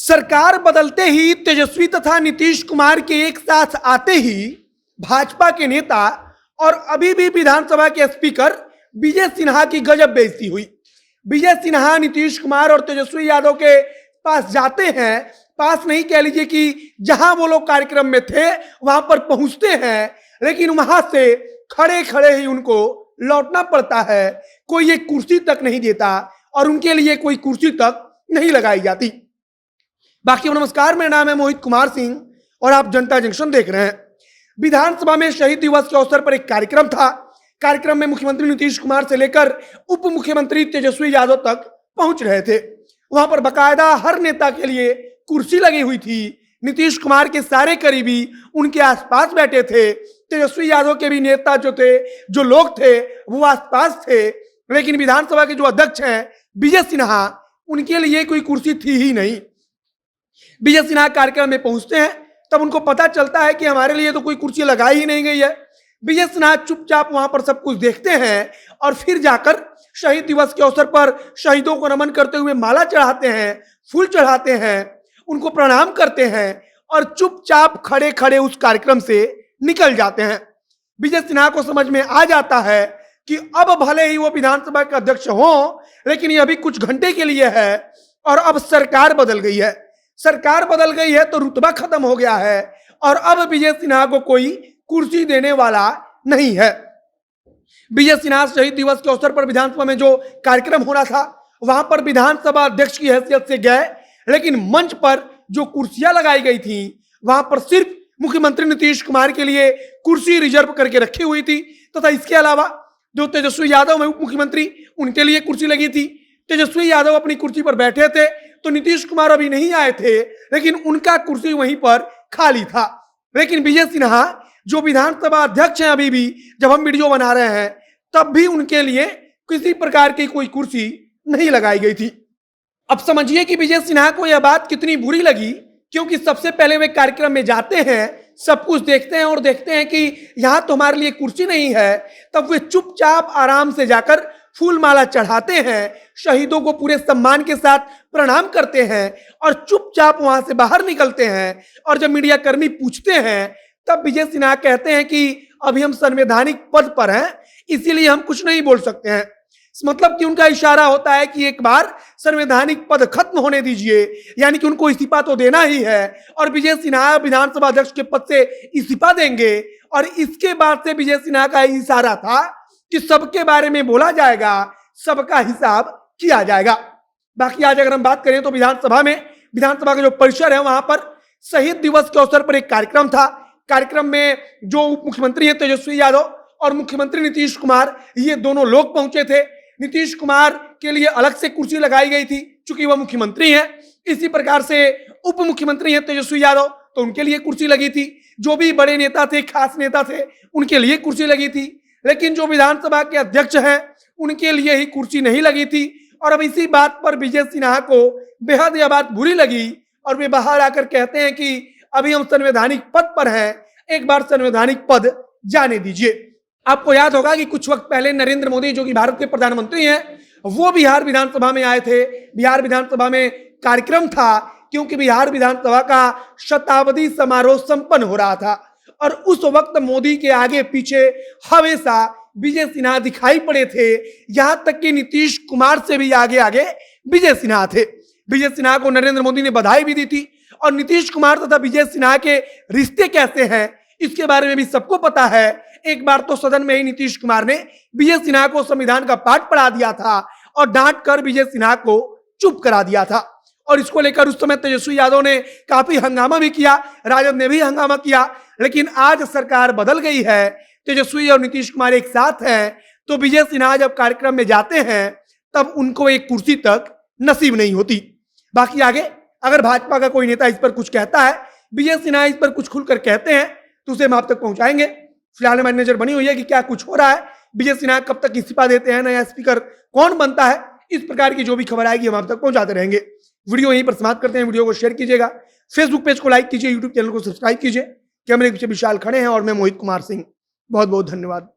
सरकार बदलते ही तेजस्वी तथा नीतीश कुमार के एक साथ आते ही भाजपा के नेता और अभी भी विधानसभा के स्पीकर विजय सिन्हा की गजब बेइज्जती हुई। विजय सिन्हा नीतीश कुमार और तेजस्वी यादव के पास जाते हैं, पास नहीं कह लीजिए कि जहां वो लोग कार्यक्रम में थे वहां पर पहुंचते हैं, लेकिन वहां से खड़े खड़े ही उनको लौटना पड़ता है। कोई एक कुर्सी तक नहीं देता और उनके लिए कोई कुर्सी तक नहीं लगाई जाती। बाकी नमस्कार, मेरा नाम है मोहित कुमार सिंह और आप जनता जंक्शन देख रहे हैं। विधानसभा में शहीद दिवस के अवसर पर एक कार्यक्रम था। कार्यक्रम में मुख्यमंत्री नीतीश कुमार से लेकर उप मुख्यमंत्री तेजस्वी यादव तक पहुंच रहे थे। वहां पर बकायदा हर नेता के लिए कुर्सी लगी हुई थी। नीतीश कुमार के सारे करीबी उनके आसपास बैठे थे। तेजस्वी यादव के भी नेता जो लोग थे वो आसपास थे, लेकिन विधानसभा के जो अध्यक्ष हैं विजय सिन्हा, उनके लिए कोई कुर्सी थी ही नहीं। विजय सिन्हा कार्यक्रम में पहुंचते हैं तब उनको पता चलता है कि हमारे लिए तो कोई कुर्सी लगाई ही नहीं गई है। विजय सिन्हा चुपचाप वहां पर सब कुछ देखते हैं और फिर जाकर शहीद दिवस के अवसर पर शहीदों को नमन करते हुए माला चढ़ाते हैं, फूल चढ़ाते हैं, उनको प्रणाम करते हैं और चुपचाप खड़े खड़े उस कार्यक्रम से निकल जाते हैं। विजय सिन्हा को समझ में आ जाता है कि अब भले ही वो विधानसभा के अध्यक्ष हों, लेकिन ये अभी कुछ घंटे के लिए है और अब सरकार बदल गई है। सरकार बदल गई है तो रुतबा खत्म हो गया है और अब विजय सिन्हा को कोई कुर्सी देने वाला नहीं है। विजय सिन्हा शहीद दिवस के अवसर पर विधानसभा में जो कार्यक्रम हो रहा था वहां पर विधानसभा अध्यक्ष की हैसियत से गए, लेकिन मंच पर जो कुर्सियां लगाई गई थी वहां पर सिर्फ मुख्यमंत्री नीतीश कुमार के लिए कुर्सी रिजर्व करके रखी हुई थी, तथा इसके अलावा जो तेजस्वी यादव उप मुख्यमंत्री उनके लिए कुर्सी लगी थी। तेजस्वी यादव अपनी कुर्सी पर बैठे थे तो नीतीश कुमार अभी नहीं आए थे, लेकिन उनका कुर्सी वहीं पर खाली था। लेकिन विजय सिन्हा जो विधानसभा अध्यक्ष हैं, अभी भी जब हम वीडियो बना रहे हैं तब भी उनके लिए किसी प्रकार की कोई कुर्सी नहीं लगाई गई थी। अब समझिए कि विजय सिन्हा को यह बात कितनी बुरी लगी, क्योंकि सबसे पहले वे कार्यक्रम में जाते हैं, सब कुछ देखते हैं और देखते हैं कि यहां तो हमारे लिए कुर्सी नहीं है। तब वे चुपचाप आराम से जाकर फूल माला चढ़ाते हैं, शहीदों को पूरे सम्मान के साथ प्रणाम करते हैं और चुपचाप वहां से बाहर निकलते हैं। और जब मीडिया कर्मी पूछते हैं तब विजय सिन्हा कहते हैं कि अभी हम संवैधानिक पद पर हैं, इसीलिए हम कुछ नहीं बोल सकते हैं। मतलब कि उनका इशारा होता है कि एक बार संवैधानिक पद खत्म होने दीजिए, यानी कि उनको इस्तीफा तो देना ही है और विजय सिन्हा विधानसभा अध्यक्ष के पद से इस्तीफा देंगे। और इसके बाद से विजय सिन्हा का इशारा था कि सबके बारे में बोला जाएगा, सबका हिसाब किया जाएगा। बाकी आज अगर हम बात करें तो विधानसभा का जो परिसर है वहां पर शहीद दिवस के अवसर पर एक कार्यक्रम था। कार्यक्रम में जो उप मुख्यमंत्री है तेजस्वी यादव और मुख्यमंत्री नीतीश कुमार, ये दोनों लोग पहुंचे थे। नीतीश कुमार के लिए अलग से कुर्सी लगाई गई थी चूंकि वह मुख्यमंत्री हैं। इसी प्रकार से उप मुख्यमंत्री हैं तेजस्वी यादव, तो उनके लिए कुर्सी लगी थी। जो भी बड़े नेता थे, खास नेता थे, उनके लिए कुर्सी लगी थी। लेकिन जो विधानसभा के अध्यक्ष हैं उनके लिए ही कुर्सी नहीं लगी थी। और अब इसी बात पर विजय सिन्हा को बेहद यह बात बुरी लगी और वे बाहर आकर कहते हैं कि अभी हम संवैधानिक पद पर हैं, एक बार संवैधानिक पद जाने दीजिए। आपको याद होगा कि कुछ वक्त पहले नरेंद्र मोदी, जो कि भारत के प्रधानमंत्री हैं, वो बिहार विधानसभा में आए थे। बिहार विधानसभा में कार्यक्रम था क्योंकि बिहार विधानसभा का शताब्दी समारोह संपन्न हो रहा था और उस वक्त मोदी के आगे पीछे हमेशा विजय सिन्हा दिखाई पड़े थे। यहां तक कि नीतीश कुमार से भी आगे आगे विजय सिन्हा थे। विजय सिन्हा को नरेंद्र मोदी ने बधाई भी दी थी और नीतीश कुमार तथा विजय सिन्हा के रिश्ते कैसे हैं इसके बारे में भी सबको पता है। एक बार तो सदन में ही नीतीश कुमार ने विजय सिन्हा को संविधान का पाठ पढ़ा दिया था और डांट कर विजय सिन्हा को चुप करा दिया था। और इसको लेकर उस समय तेजस्वी यादव ने काफी हंगामा भी किया, राजद ने भी हंगामा किया। लेकिन आज सरकार बदल गई है, तेजस्वी और नीतीश कुमार एक साथ हैं, तो विजय सिन्हा जब कार्यक्रम में जाते हैं तब उनको एक कुर्सी तक नसीब नहीं होती। बाकी आगे अगर भाजपा का कोई नेता इस पर कुछ कहता है, विजय सिन्हा इस पर कुछ खुलकर कहते हैं, तो उसे हम आप तक पहुंचाएंगे। फिलहाल हमारी नजर बनी हुई है कि क्या कुछ हो रहा है, विजय सिन्हा कब तक इस्तीफा देते हैं, नया स्पीकर कौन बनता है, इस प्रकार की जो भी खबर आएगी हम आप तक पहुंचाते रहेंगे। वीडियो यहीं पर समाप्त करते हैं। वीडियो को शेयर कीजिएगा, फेसबुक पेज को लाइक कीजिए, यूट्यूब चैनल को सब्सक्राइब कीजिए। कैमरे के पीछे विशाल खड़े हैं और मैं मोहित कुमार सिंह। बहुत बहुत धन्यवाद।